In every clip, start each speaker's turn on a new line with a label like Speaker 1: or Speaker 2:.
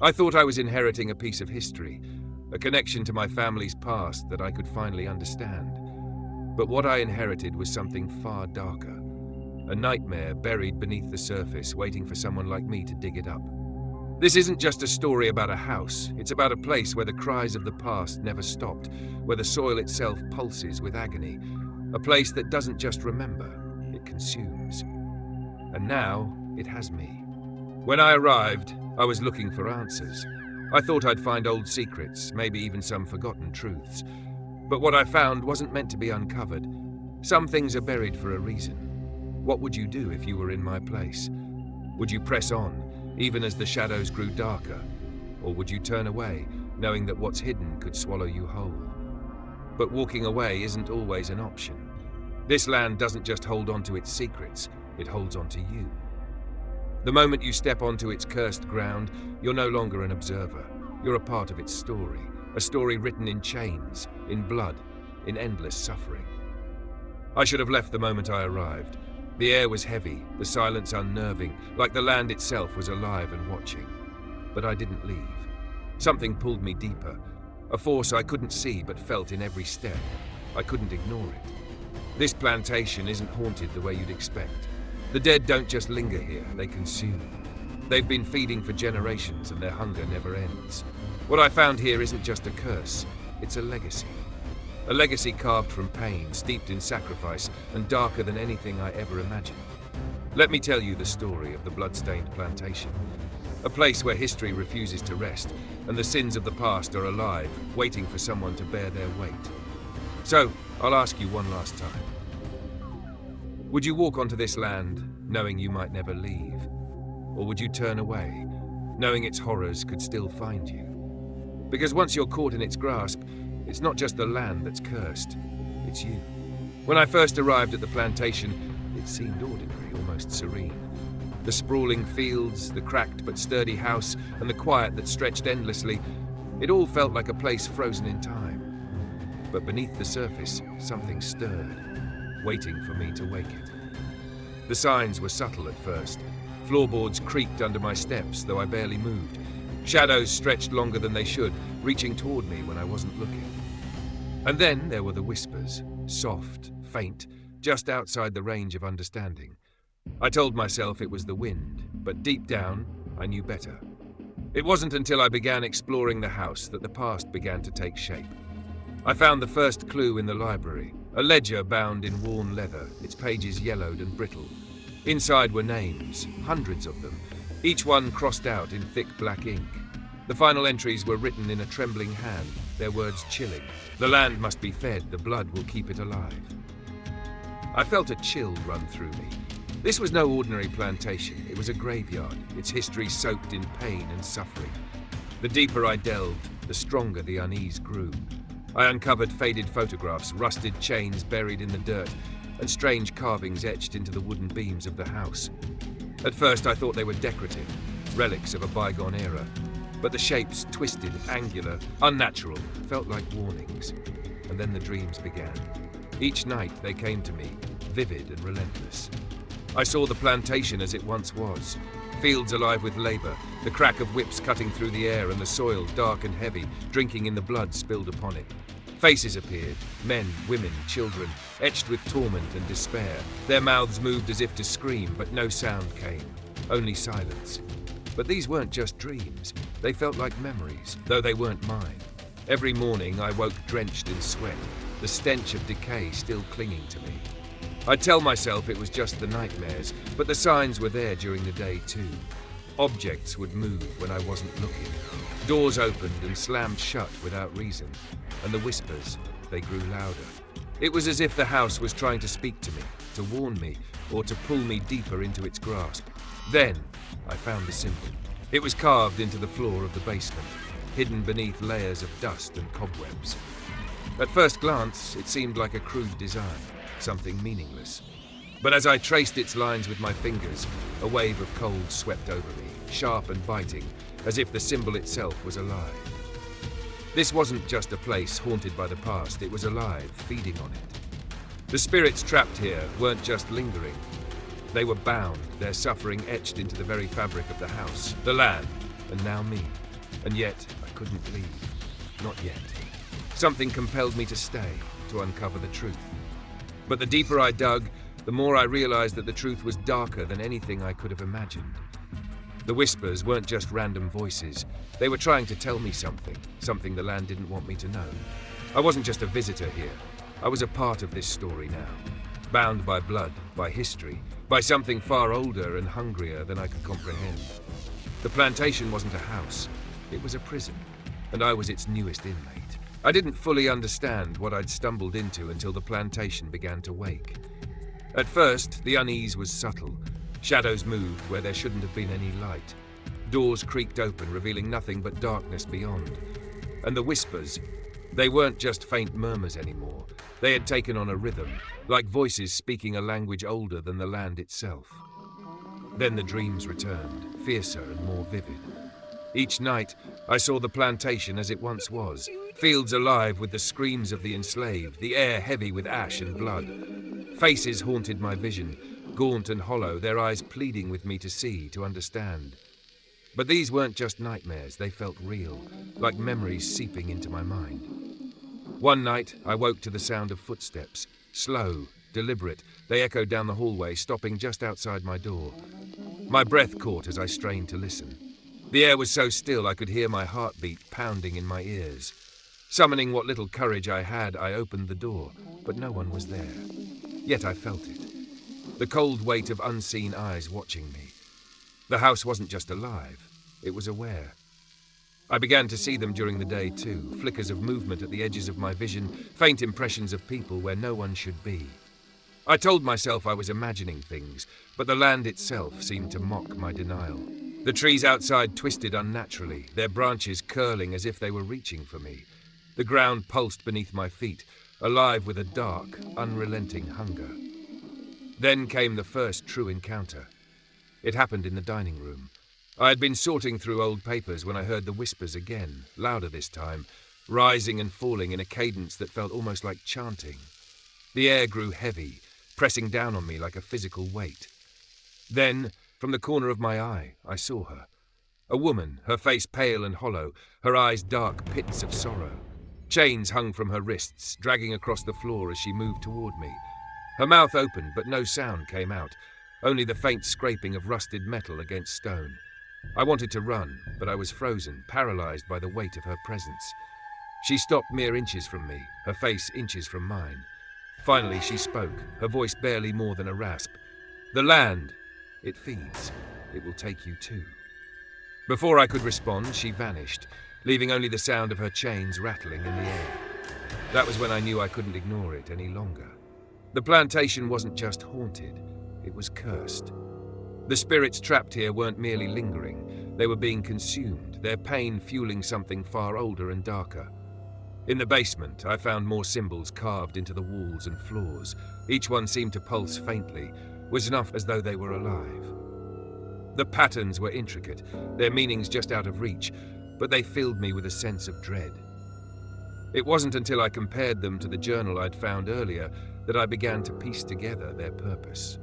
Speaker 1: I thought I was inheriting a piece of history, a connection to my family's past that I could finally understand. But what I inherited was something far darker, a nightmare buried beneath the surface, waiting for someone like me to dig it up. This isn't just a story about a house, it's about a place where the cries of the past never stopped, where the soil itself pulses with agony, a place that doesn't just remember, it consumes. And now, it has me. When I arrived, I was looking for answers. I thought I'd find old secrets, maybe even some forgotten truths. But what I found wasn't meant to be uncovered. Some things are buried for a reason. What would you do if you were in my place? Would you press on, even as the shadows grew darker? Or would you turn away, knowing that what's hidden could swallow you whole? But walking away isn't always an option. This land doesn't just hold on to its secrets, it holds on to you. The moment you step onto its cursed ground, you're no longer an observer. You're a part of its story, a story written in chains, in blood, in endless suffering. I should have left the moment I arrived. The air was heavy, the silence unnerving, like the land itself was alive and watching. But I didn't leave. Something pulled me deeper, a force I couldn't see but felt in every step. I couldn't ignore it. This plantation isn't haunted the way you'd expect. The dead don't just linger here, they consume. They've been feeding for generations and their hunger never ends. What I found here isn't just a curse, it's a legacy. A legacy carved from pain, steeped in sacrifice, and darker than anything I ever imagined. Let me tell you the story of the Bloodstained Plantation. A place where history refuses to rest, and the sins of the past are alive, waiting for someone to bear their weight. So, I'll ask you one last time. Would you walk onto this land, knowing you might never leave? Or would you turn away, knowing its horrors could still find you? Because once you're caught in its grasp, it's not just the land that's cursed, it's you. When I first arrived at the plantation, it seemed ordinary, almost serene. The sprawling fields, the cracked but sturdy house, and the quiet that stretched endlessly, it all felt like a place frozen in time. But beneath the surface, something stirred, waiting for me to wake it. The signs were subtle at first. Floorboards creaked under my steps, though I barely moved. Shadows stretched longer than they should, reaching toward me when I wasn't looking. And then there were the whispers, soft, faint, just outside the range of understanding. I told myself it was the wind, but deep down, I knew better. It wasn't until I began exploring the house that the past began to take shape. I found the first clue in the library, a ledger bound in worn leather, its pages yellowed and brittle. Inside were names, hundreds of them, each one crossed out in thick black ink. The final entries were written in a trembling hand, their words chilling. The land must be fed, the blood will keep it alive. I felt a chill run through me. This was no ordinary plantation, it was a graveyard, its history soaked in pain and suffering. The deeper I delved, the stronger the unease grew. I uncovered faded photographs, rusted chains buried in the dirt, and strange carvings etched into the wooden beams of the house. At first I thought they were decorative, relics of a bygone era, but the shapes, twisted, angular, unnatural, felt like warnings. And then the dreams began. Each night they came to me, vivid and relentless. I saw the plantation as it once was, fields alive with labor, the crack of whips cutting through the air and the soil dark and heavy, drinking in the blood spilled upon it. Faces appeared, men, women, children, etched with torment and despair. Their mouths moved as if to scream, but no sound came, only silence. But these weren't just dreams, they felt like memories, though they weren't mine. Every morning I woke drenched in sweat, the stench of decay still clinging to me. I'd tell myself it was just the nightmares, but the signs were there during the day too. Objects would move when I wasn't looking. Doors opened and slammed shut without reason, and the whispers, they grew louder. It was as if the house was trying to speak to me, to warn me, or to pull me deeper into its grasp. Then, I found the symbol. It was carved into the floor of the basement, hidden beneath layers of dust and cobwebs. At first glance, it seemed like a crude design, something meaningless. But as I traced its lines with my fingers, a wave of cold swept over me, sharp and biting, as if the symbol itself was alive. This wasn't just a place haunted by the past, it was alive, feeding on it. The spirits trapped here weren't just lingering. They were bound, their suffering etched into the very fabric of the house, the land, and now me. And yet, I couldn't leave. Not yet. Something compelled me to stay, to uncover the truth. But the deeper I dug, the more I realized that the truth was darker than anything I could have imagined. The whispers weren't just random voices. They were trying to tell me something the land didn't want me to know. I wasn't just a visitor here. I was a part of this story now, bound by blood, by history, by something far older and hungrier than I could comprehend. The plantation wasn't a house, it was a prison, and I was its newest inmate. I didn't fully understand what I'd stumbled into until the plantation began to wake. At first, the unease was subtle. Shadows moved where there shouldn't have been any light. Doors creaked open, revealing nothing but darkness beyond. And the whispers, they weren't just faint murmurs anymore. They had taken on a rhythm, like voices speaking a language older than the land itself. Then the dreams returned, fiercer and more vivid. Each night, I saw the plantation as it once was, fields alive with the screams of the enslaved, the air heavy with ash and blood. Faces haunted my vision, gaunt and hollow, their eyes pleading with me to see, to understand. But these weren't just nightmares, they felt real, like memories seeping into my mind. One night, I woke to the sound of footsteps, slow, deliberate. They echoed down the hallway, stopping just outside my door. My breath caught as I strained to listen. The air was so still I could hear my heartbeat pounding in my ears. Summoning what little courage I had, I opened the door, but no one was there. Yet I felt it. The cold weight of unseen eyes watching me. The house wasn't just alive, it was aware. I began to see them during the day too, flickers of movement at the edges of my vision, faint impressions of people where no one should be. I told myself I was imagining things, but the land itself seemed to mock my denial. The trees outside twisted unnaturally, their branches curling as if they were reaching for me. The ground pulsed beneath my feet, alive with a dark, unrelenting hunger. Then came the first true encounter. It happened in the dining room. I had been sorting through old papers when I heard the whispers again, louder this time, rising and falling in a cadence that felt almost like chanting. The air grew heavy, pressing down on me like a physical weight. Then, from the corner of my eye, I saw her. A woman, her face pale and hollow, her eyes dark pits of sorrow. Chains hung from her wrists, dragging across the floor as she moved toward me. Her mouth opened, but no sound came out, only the faint scraping of rusted metal against stone. I wanted to run, but I was frozen, paralyzed by the weight of her presence. She stopped mere inches from me, her face inches from mine. Finally she spoke, her voice barely more than a rasp. "The land, it feeds. It will take you too." Before I could respond, she vanished, leaving only the sound of her chains rattling in the air. That was when I knew I couldn't ignore it any longer. The plantation wasn't just haunted, it was cursed. The spirits trapped here weren't merely lingering, they were being consumed, their pain fueling something far older and darker. In the basement, I found more symbols carved into the walls and floors. Each one seemed to pulse faintly, was enough as though they were alive. The patterns were intricate, their meanings just out of reach, but they filled me with a sense of dread. It wasn't until I compared them to the journal I'd found earlier that I began to piece together their purpose.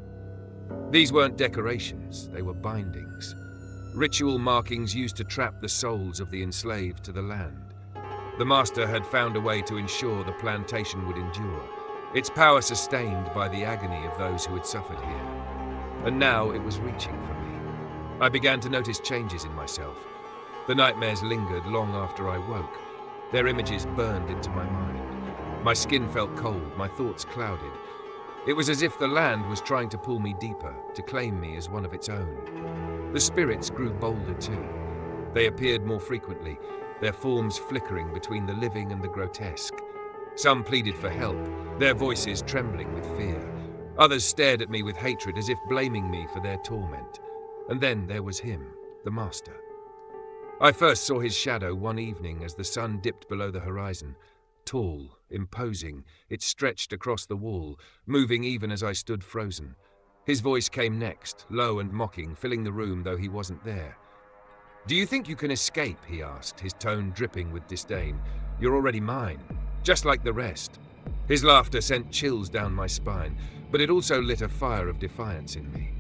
Speaker 1: These weren't decorations, they were bindings. Ritual markings used to trap the souls of the enslaved to the land. The master had found a way to ensure the plantation would endure, its power sustained by the agony of those who had suffered here. And now it was reaching for me. I began to notice changes in myself. The nightmares lingered long after I woke. Their images burned into my mind. My skin felt cold, my thoughts clouded. It was as if the land was trying to pull me deeper, to claim me as one of its own. The spirits grew bolder too. They appeared more frequently, their forms flickering between the living and the grotesque. Some pleaded for help, their voices trembling with fear. Others stared at me with hatred, as if blaming me for their torment. And then there was him, the master. I first saw his shadow one evening as the sun dipped below the horizon. Tall, imposing, it stretched across the wall, moving even as I stood frozen. His voice came next, low and mocking, filling the room though he wasn't there. "Do you think you can escape?" he asked, his tone dripping with disdain. "You're already mine, just like the rest." His laughter sent chills down my spine, but it also lit a fire of defiance in me.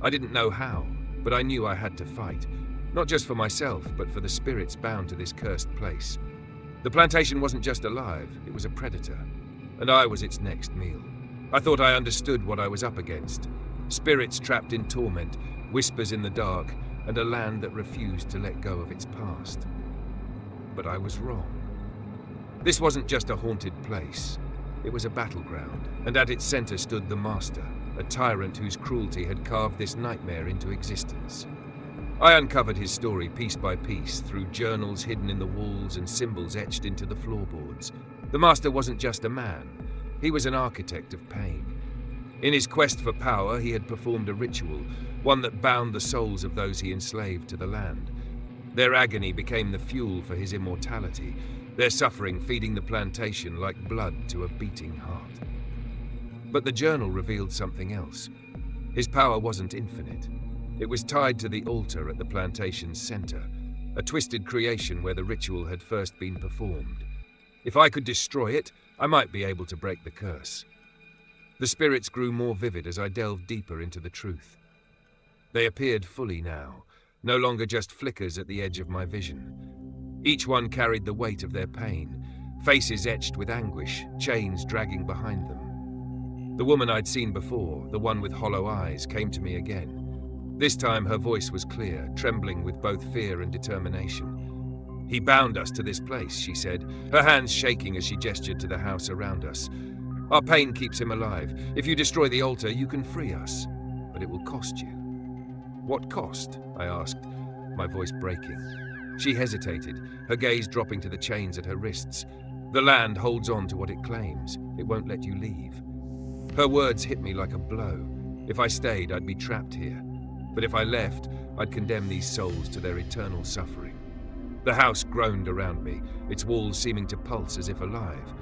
Speaker 1: I didn't know how, but I knew I had to fight. Not just for myself, but for the spirits bound to this cursed place. The plantation wasn't just alive, it was a predator, and I was its next meal. I thought I understood what I was up against. Spirits trapped in torment, whispers in the dark, and a land that refused to let go of its past. But I was wrong. This wasn't just a haunted place. It was a battleground, and at its center stood the Master, a tyrant whose cruelty had carved this nightmare into existence. I uncovered his story piece by piece through journals hidden in the walls and symbols etched into the floorboards. The Master wasn't just a man. He was an architect of pain. In his quest for power, he had performed a ritual, one that bound the souls of those he enslaved to the land. Their agony became the fuel for his immortality, their suffering feeding the plantation like blood to a beating heart. But the journal revealed something else. His power wasn't infinite. It was tied to the altar at the plantation's center, a twisted creation where the ritual had first been performed. If I could destroy it, I might be able to break the curse. The spirits grew more vivid as I delved deeper into the truth. They appeared fully now, no longer just flickers at the edge of my vision. Each one carried the weight of their pain, faces etched with anguish, chains dragging behind them. The woman I'd seen before, the one with hollow eyes, came to me again. This time her voice was clear, trembling with both fear and determination. "He bound us to this place," she said, her hands shaking as she gestured to the house around us. "Our pain keeps him alive. If you destroy the altar, you can free us. But it will cost you." "What cost?" I asked, my voice breaking. She hesitated, her gaze dropping to the chains at her wrists. "The land holds on to what it claims. It won't let you leave." Her words hit me like a blow. If I stayed, I'd be trapped here. But if I left, I'd condemn these souls to their eternal suffering. The house groaned around me, its walls seeming to pulse as if alive.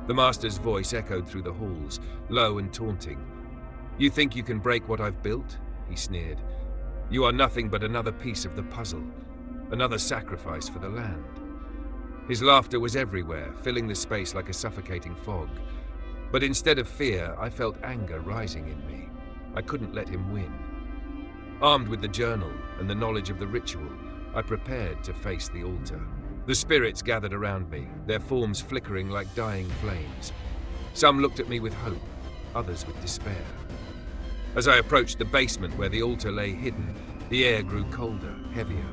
Speaker 1: The Master's voice echoed through the halls, low and taunting. "You think you can break what I've built?" he sneered. "You are nothing but another piece of the puzzle, another sacrifice for the land." His laughter was everywhere, filling the space like a suffocating fog. But instead of fear, I felt anger rising in me. I couldn't let him win. Armed with the journal and the knowledge of the ritual, I prepared to face the altar. The spirits gathered around me, their forms flickering like dying flames. Some looked at me with hope, others with despair. As I approached the basement where the altar lay hidden, the air grew colder, heavier.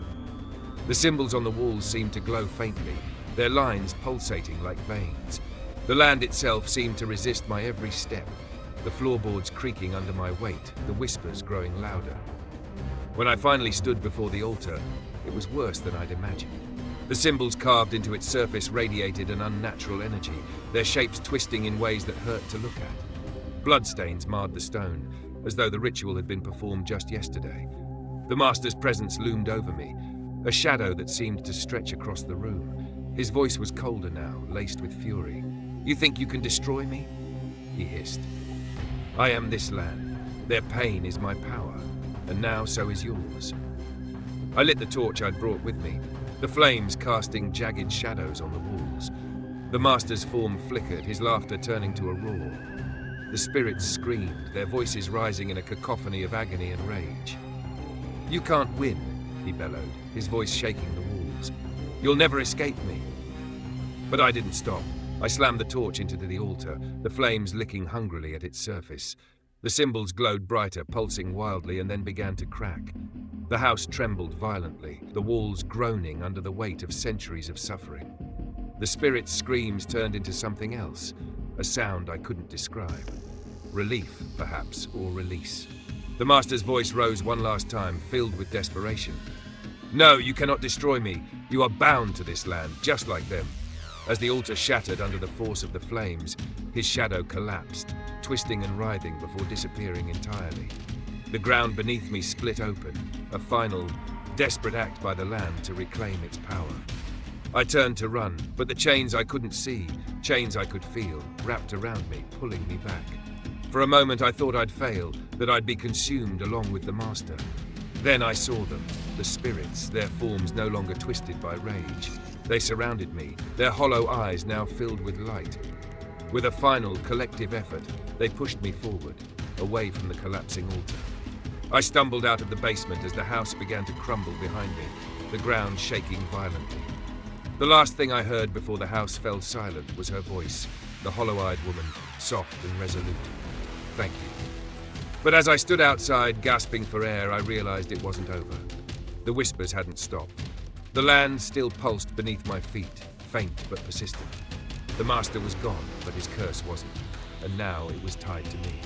Speaker 1: The symbols on the walls seemed to glow faintly, their lines pulsating like veins. The land itself seemed to resist my every step, the floorboards creaking under my weight, the whispers growing louder. When I finally stood before the altar, it was worse than I'd imagined. The symbols carved into its surface radiated an unnatural energy, their shapes twisting in ways that hurt to look at. Bloodstains marred the stone, as though the ritual had been performed just yesterday. The Master's presence loomed over me, a shadow that seemed to stretch across the room. His voice was colder now, laced with fury. "You think you can destroy me?" he hissed. "I am this land. Their pain is my power, and now so is yours." I lit the torch I'd brought with me, the flames casting jagged shadows on the walls. The Master's form flickered, his laughter turning to a roar. The spirits screamed, their voices rising in a cacophony of agony and rage. "You can't win," he bellowed, his voice shaking the walls. "You'll never escape me." But I didn't stop. I slammed the torch into the altar, the flames licking hungrily at its surface. The symbols glowed brighter, pulsing wildly, and then began to crack. The house trembled violently, the walls groaning under the weight of centuries of suffering. The spirit's screams turned into something else, a sound I couldn't describe. Relief, perhaps, or release. The Master's voice rose one last time, filled with desperation. "No, you cannot destroy me. You are bound to this land, just like them." As the altar shattered under the force of the flames, his shadow collapsed, twisting and writhing before disappearing entirely. The ground beneath me split open, a final, desperate act by the land to reclaim its power. I turned to run, but the chains I couldn't see, chains I could feel, wrapped around me, pulling me back. For a moment I thought I'd fail, that I'd be consumed along with the Master. Then I saw them, the spirits, their forms no longer twisted by rage. They surrounded me, their hollow eyes now filled with light. With a final, collective effort, they pushed me forward, away from the collapsing altar. I stumbled out of the basement as the house began to crumble behind me, the ground shaking violently. The last thing I heard before the house fell silent was her voice, the hollow-eyed woman, soft and resolute. "Thank you." But as I stood outside, gasping for air, I realized it wasn't over. The whispers hadn't stopped. The land still pulsed beneath my feet, faint but persistent. The master was gone, but his curse wasn't, and now it was tied to me.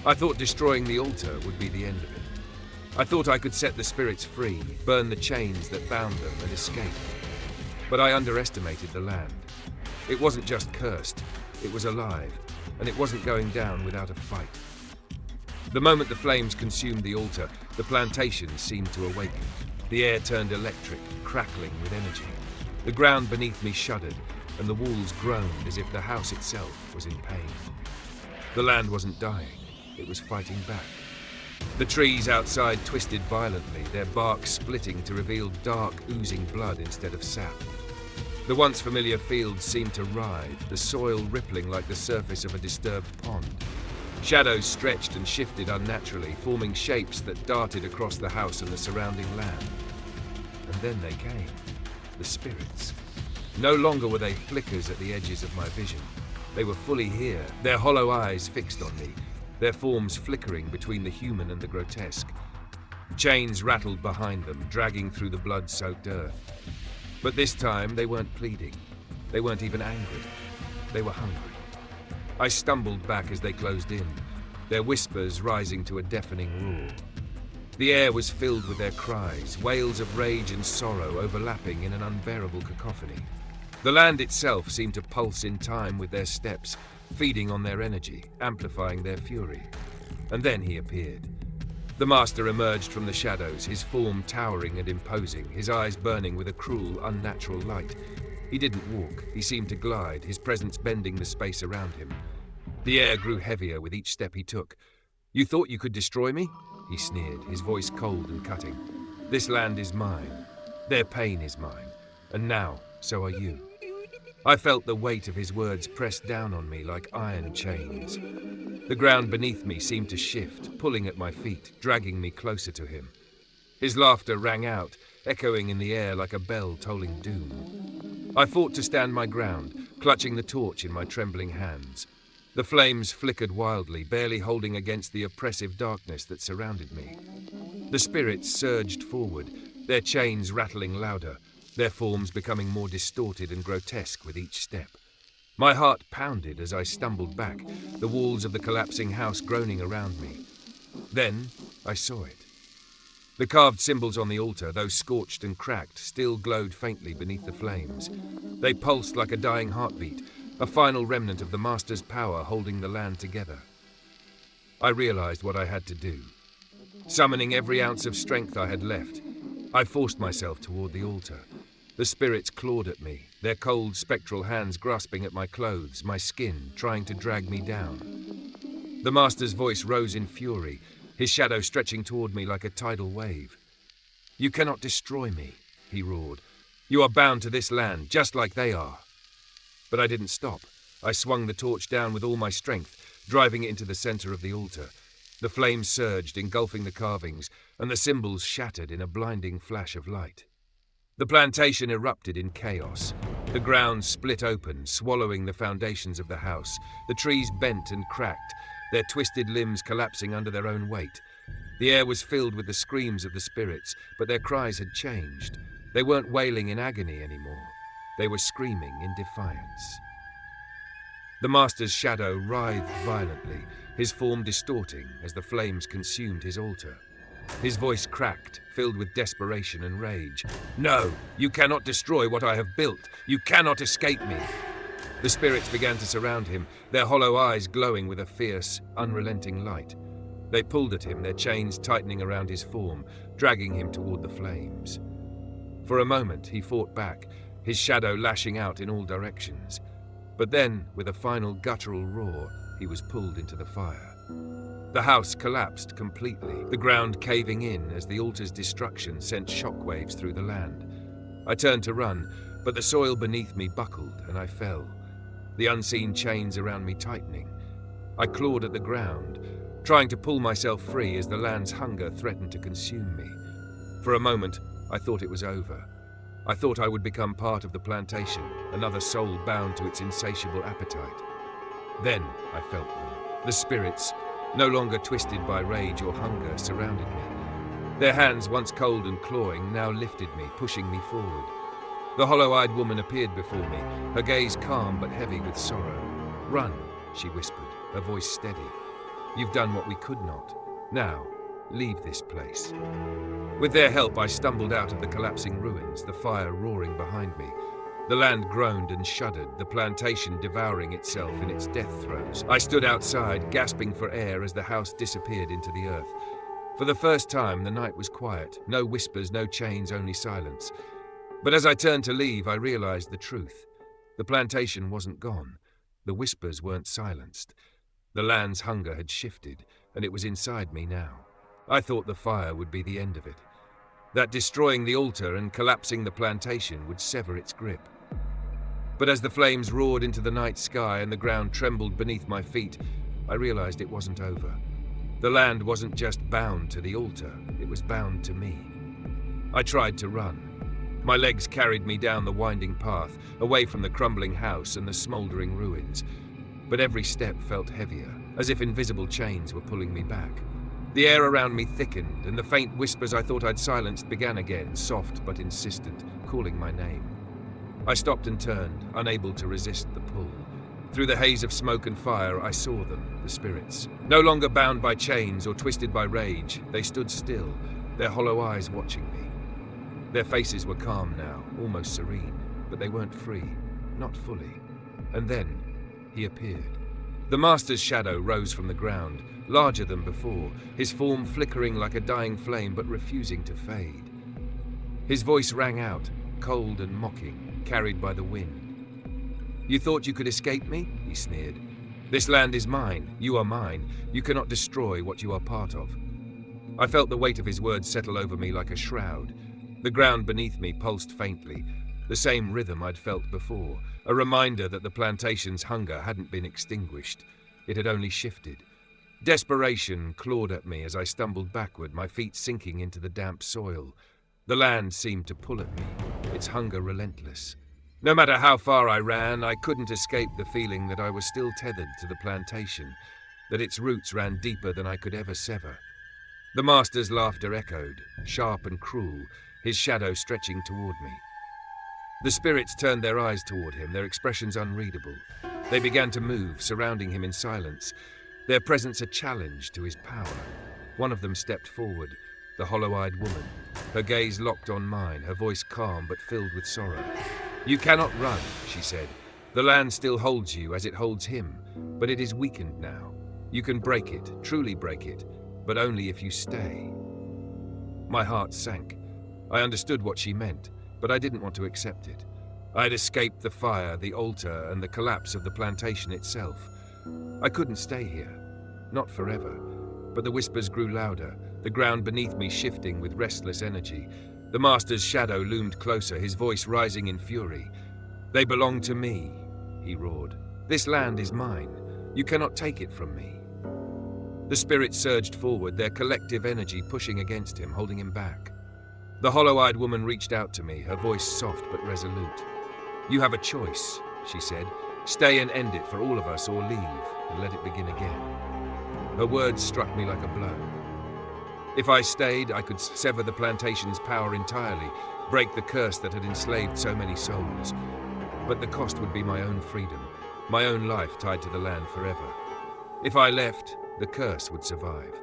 Speaker 1: I thought destroying the altar would be the end of it. I thought I could set the spirits free, burn the chains that bound them, and escape. But I underestimated the land. It wasn't just cursed, it was alive, and it wasn't going down without a fight. The moment the flames consumed the altar, the plantation seemed to awaken. The air turned electric, crackling with energy. The ground beneath me shuddered, and the walls groaned as if the house itself was in pain. The land wasn't dying, it was fighting back. The trees outside twisted violently, their bark splitting to reveal dark, oozing blood instead of sap. The once familiar fields seemed to writhe, the soil rippling like the surface of a disturbed pond. Shadows stretched and shifted unnaturally, forming shapes that darted across the house and the surrounding land. And then they came, the spirits. No longer were they flickers at the edges of my vision. They were fully here, their hollow eyes fixed on me, their forms flickering between the human and the grotesque. Chains rattled behind them, dragging through the blood-soaked earth. But this time they weren't pleading. They weren't even angry. They were hungry. I stumbled back as they closed in, their whispers rising to a deafening roar. The air was filled with their cries, wails of rage and sorrow overlapping in an unbearable cacophony. The land itself seemed to pulse in time with their steps, feeding on their energy, amplifying their fury. And then he appeared. The master emerged from the shadows, his form towering and imposing, his eyes burning with a cruel, unnatural light. He didn't walk, he seemed to glide, his presence bending the space around him. The air grew heavier with each step he took. "You thought you could destroy me?" he sneered, his voice cold and cutting. "This land is mine. Their pain is mine. And now, so are you." I felt the weight of his words pressed down on me like iron chains. The ground beneath me seemed to shift, pulling at my feet, dragging me closer to him. His laughter rang out, echoing in the air like a bell tolling doom. I fought to stand my ground, clutching the torch in my trembling hands. The flames flickered wildly, barely holding against the oppressive darkness that surrounded me. The spirits surged forward, their chains rattling louder, their forms becoming more distorted and grotesque with each step. My heart pounded as I stumbled back, the walls of the collapsing house groaning around me. Then I saw it. The carved symbols on the altar, though scorched and cracked, still glowed faintly beneath the flames. They pulsed like a dying heartbeat, a final remnant of the master's power holding the land together. I realized what I had to do. Summoning every ounce of strength I had left, I forced myself toward the altar. The spirits clawed at me, their cold, spectral hands grasping at my clothes, my skin, trying to drag me down. The master's voice rose in fury, his shadow stretching toward me like a tidal wave. "You cannot destroy me," he roared. "You are bound to this land, just like they are." But I didn't stop. I swung the torch down with all my strength, driving it into the center of the altar. The flames surged, engulfing the carvings, and the symbols shattered in a blinding flash of light. The plantation erupted in chaos. The ground split open, swallowing the foundations of the house. The trees bent and cracked, their twisted limbs collapsing under their own weight. The air was filled with the screams of the spirits, but their cries had changed. They weren't wailing in agony anymore. They were screaming in defiance. The master's shadow writhed violently, his form distorting as the flames consumed his altar. His voice cracked, filled with desperation and rage. "No, you cannot destroy what I have built. You cannot escape me." The spirits began to surround him, their hollow eyes glowing with a fierce, unrelenting light. They pulled at him, their chains tightening around his form, dragging him toward the flames. For a moment, he fought back, his shadow lashing out in all directions. But then, with a final guttural roar, he was pulled into the fire. The house collapsed completely, the ground caving in as the altar's destruction sent shockwaves through the land. I turned to run, but the soil beneath me buckled and I fell, the unseen chains around me tightening. I clawed at the ground, trying to pull myself free as the land's hunger threatened to consume me. For a moment, I thought it was over. I thought I would become part of the plantation, another soul bound to its insatiable appetite. Then I felt them. The spirits, no longer twisted by rage or hunger, surrounded me. Their hands, once cold and clawing, now lifted me, pushing me forward. The hollow-eyed woman appeared before me, her gaze calm but heavy with sorrow. "Run," she whispered, her voice steady. "You've done what we could not. Now, leave this place." With their help, I stumbled out of the collapsing ruins, the fire roaring behind me. The land groaned and shuddered, the plantation devouring itself in its death throes. I stood outside, gasping for air as the house disappeared into the earth. For the first time, the night was quiet. No whispers, no chains, only silence. But as I turned to leave, I realized the truth. The plantation wasn't gone. The whispers weren't silenced. The land's hunger had shifted, and it was inside me now. I thought the fire would be the end of it, that destroying the altar and collapsing the plantation would sever its grip. But as the flames roared into the night sky and the ground trembled beneath my feet, I realized it wasn't over. The land wasn't just bound to the altar, it was bound to me. I tried to run. My legs carried me down the winding path, away from the crumbling house and the smoldering ruins. But every step felt heavier, as if invisible chains were pulling me back. The air around me thickened, and the faint whispers I thought I'd silenced began again, soft but insistent, calling my name. I stopped and turned, unable to resist the pull. Through the haze of smoke and fire, I saw them, the spirits. No longer bound by chains or twisted by rage, they stood still, their hollow eyes watching me. Their faces were calm now, almost serene, but they weren't free, not fully. And then, he appeared. The master's shadow rose from the ground, larger than before, his form flickering like a dying flame but refusing to fade. His voice rang out, cold and mocking, carried by the wind. "You thought you could escape me?" he sneered. "This land is mine, you are mine. You cannot destroy what you are part of." I felt the weight of his words settle over me like a shroud. The ground beneath me pulsed faintly, the same rhythm I'd felt before, a reminder that the plantation's hunger hadn't been extinguished. It had only shifted. Desperation clawed at me as I stumbled backward, my feet sinking into the damp soil. The land seemed to pull at me, its hunger relentless. No matter how far I ran, I couldn't escape the feeling that I was still tethered to the plantation, that its roots ran deeper than I could ever sever. The master's laughter echoed, sharp and cruel, his shadow stretching toward me. The spirits turned their eyes toward him, their expressions unreadable. They began to move, surrounding him in silence, their presence a challenge to his power. One of them stepped forward, the hollow-eyed woman, her gaze locked on mine, her voice calm but filled with sorrow. "You cannot run," she said. "The land still holds you as it holds him, but it is weakened now. You can break it, truly break it, but only if you stay." My heart sank. I understood what she meant, but I didn't want to accept it. I had escaped the fire, the altar, and the collapse of the plantation itself. I couldn't stay here. Not forever. But the whispers grew louder, the ground beneath me shifting with restless energy. The master's shadow loomed closer, his voice rising in fury. "They belong to me," he roared. "This land is mine. You cannot take it from me." The spirits surged forward, their collective energy pushing against him, holding him back. The hollow-eyed woman reached out to me, her voice soft but resolute. "You have a choice," she said. "Stay and end it for all of us, or leave and let it begin again." Her words struck me like a blow. If I stayed, I could sever the plantation's power entirely, break the curse that had enslaved so many souls. But the cost would be my own freedom, my own life tied to the land forever. If I left, the curse would survive.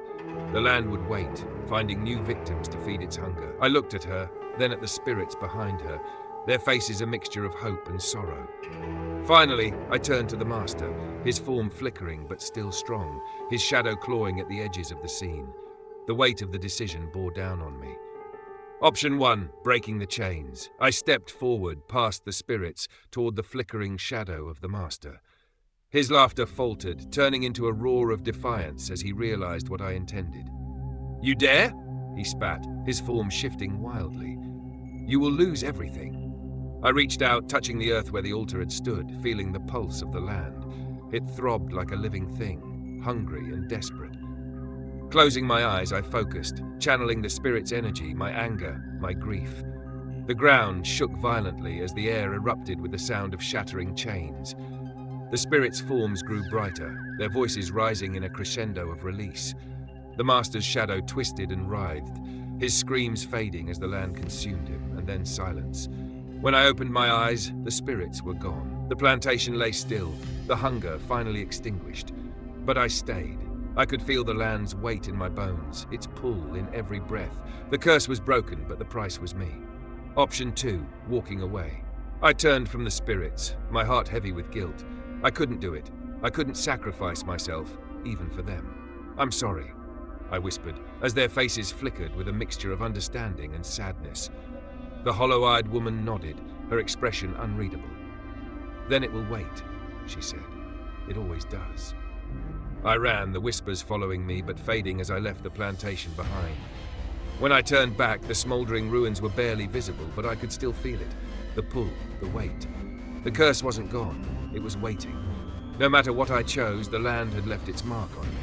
Speaker 1: The land would wait, finding new victims to feed its hunger. I looked at her, then at the spirits behind her, their faces a mixture of hope and sorrow. Finally, I turned to the master, his form flickering but still strong, his shadow clawing at the edges of the scene. The weight of the decision bore down on me. Option 1, breaking the chains. I stepped forward, past the spirits, toward the flickering shadow of the master. His laughter faltered, turning into a roar of defiance as he realized what I intended. "You dare?" he spat, his form shifting wildly. "You will lose everything." I reached out, touching the earth where the altar had stood, feeling the pulse of the land. It throbbed like a living thing, hungry and desperate. Closing my eyes, I focused, channeling the spirit's energy, my anger, my grief. The ground shook violently as the air erupted with the sound of shattering chains. The spirits' forms grew brighter, their voices rising in a crescendo of release. The master's shadow twisted and writhed, his screams fading as the land consumed him, and then silence. When I opened my eyes, the spirits were gone. The plantation lay still, the hunger finally extinguished. But I stayed. I could feel the land's weight in my bones, its pull in every breath. The curse was broken, but the price was me. Option 2, walking away. I turned from the spirits, my heart heavy with guilt. I couldn't do it. I couldn't sacrifice myself, even for them. I'm sorry, I whispered, as their faces flickered with a mixture of understanding and sadness. The hollow-eyed woman nodded, her expression unreadable. Then it will wait, she said. It always does. I ran, the whispers following me but fading as I left the plantation behind. When I turned back, the smouldering ruins were barely visible, but I could still feel it. The pull, the weight. The curse wasn't gone, it was waiting. No matter what I chose, the land had left its mark on me.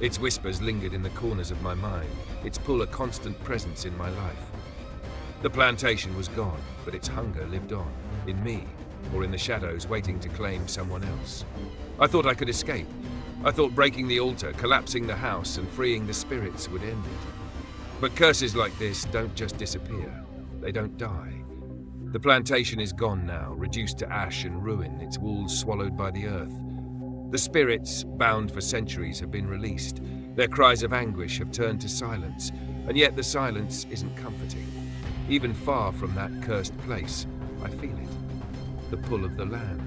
Speaker 1: Its whispers lingered in the corners of my mind, its pull a constant presence in my life. The plantation was gone, but its hunger lived on, in me, or in the shadows waiting to claim someone else. I thought I could escape. I thought breaking the altar, collapsing the house, and freeing the spirits would end it. But curses like this don't just disappear. They don't die. The plantation is gone now, reduced to ash and ruin, its walls swallowed by the earth. The spirits, bound for centuries, have been released. Their cries of anguish have turned to silence, and yet the silence isn't comforting. Even far from that cursed place, I feel it. The pull of the land.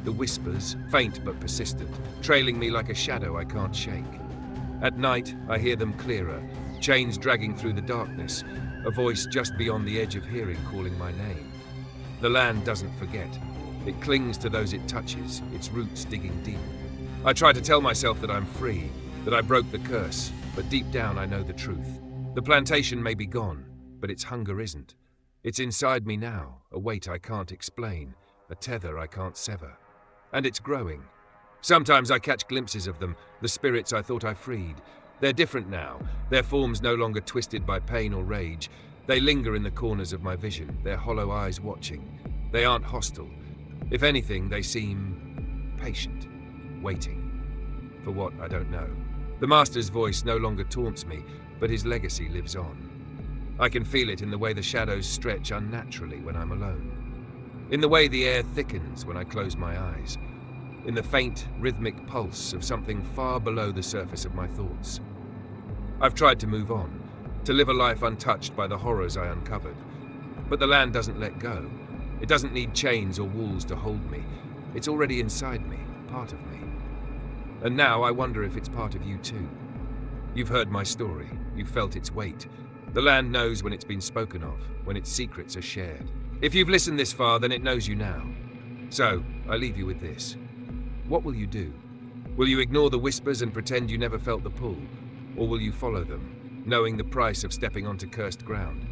Speaker 1: The whispers, faint but persistent, trailing me like a shadow I can't shake. At night, I hear them clearer, chains dragging through the darkness, a voice just beyond the edge of hearing calling my name. The land doesn't forget. It clings to those it touches, its roots digging deep. I try to tell myself that I'm free, that I broke the curse, but deep down I know the truth. The plantation may be gone, but its hunger isn't. It's inside me now, a weight I can't explain, a tether I can't sever. And it's growing. Sometimes I catch glimpses of them, the spirits I thought I freed. They're different now, their forms no longer twisted by pain or rage. They linger in the corners of my vision, their hollow eyes watching. They aren't hostile. If anything, they seem patient, waiting. For what, I don't know. The Master's voice no longer taunts me, but his legacy lives on. I can feel it in the way the shadows stretch unnaturally when I'm alone. In the way the air thickens when I close my eyes. In the faint, rhythmic pulse of something far below the surface of my thoughts. I've tried to move on, to live a life untouched by the horrors I uncovered. But the land doesn't let go. It doesn't need chains or walls to hold me. It's already inside me, part of me. And now I wonder if it's part of you too. You've heard my story, you've felt its weight. The land knows when it's been spoken of, when its secrets are shared. If you've listened this far, then it knows you now. So, I leave you with this. What will you do? Will you ignore the whispers and pretend you never felt the pull? Or will you follow them, knowing the price of stepping onto cursed ground?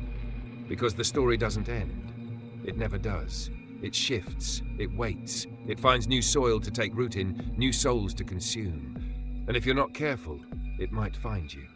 Speaker 1: Because the story doesn't end. It never does. It shifts, it waits, it finds new soil to take root in, new souls to consume. And if you're not careful, it might find you.